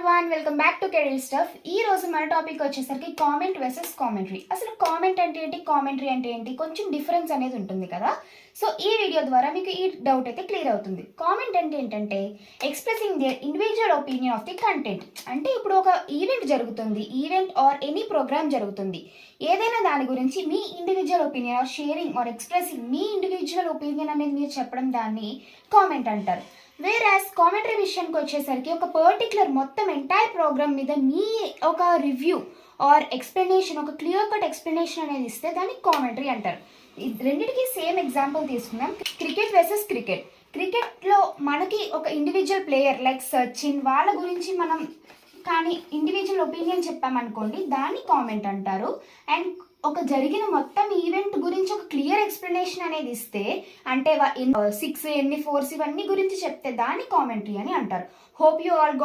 Everyone, welcome back to career stuff. ఈ రోజు మన టాపిక్ వచ్చేసరికి కామెంట్ వర్సెస్ కామెంటరీ. అసలు కామెంట్ అంటే ఏంటి, కామెంటరీ అంటే ఏంటి, కొంచెం డిఫరెన్స్ అనేది ఉంటుంది కదా. సో ఈ వీడియో ద్వారా మీకు ఈ డౌట్ అయితే క్లియర్ అవుతుంది. కామెంట్ అంటే ఏంటంటే expressing their individual opinion of the content. అంటే ఇప్పుడు ఒక ఈవెంట్ జరుగుతుంది, ఈవెంట్ ఆర్ ఎనీ ప్రోగ్రామ్ జరుగుతుంది, ఏదైనా దాని గురించి మీ individual opinion or sharing or expressing మీ ఇండివిజువల్ ఒపీనియన్ అనేది మీరు చెప్పడం, దాన్ని కామెంట్ అంటారు. వేరాస్ కామెంటరీ విషయానికి వచ్చేసరికి ఒక పర్టికులర్ మొత్తం ఎంటైర్ ప్రోగ్రామ్ మీద మీ ఒక రివ్యూ ఆర్ ఎక్స్ప్లెనేషన్, ఒక క్లియర్ కట్ ఎక్స్ప్లెనేషన్ అనేది ఇస్తే దాన్ని కామెంటరీ అంటారు. రెండింటికి సేమ్ ఎగ్జాంపుల్ తీసుకుందాం. Cricket versus cricket. క్రికెట్లో మనకి ఒక ఇండివిజువల్ ప్లేయర్ లైక్ సచిన్ వాళ్ళ గురించి మనం కానీ ఇండివిజువల్ ఒపీనియన్ చెప్పామనుకోండి, దాన్ని కామెంట్ అంటారు. అండ్ ఒక జరిగిన మొత్తం ఈవెంట్ గురించి ఒక క్లియర్ ఎక్స్ప్లెనేషన్ అనేది ఇస్తే, అంటే 6 ఎన్ని 4 ఇవన్నీ గురించి చెప్తే దాన్ని కామెంటరీ అని అంటారు. Hope you all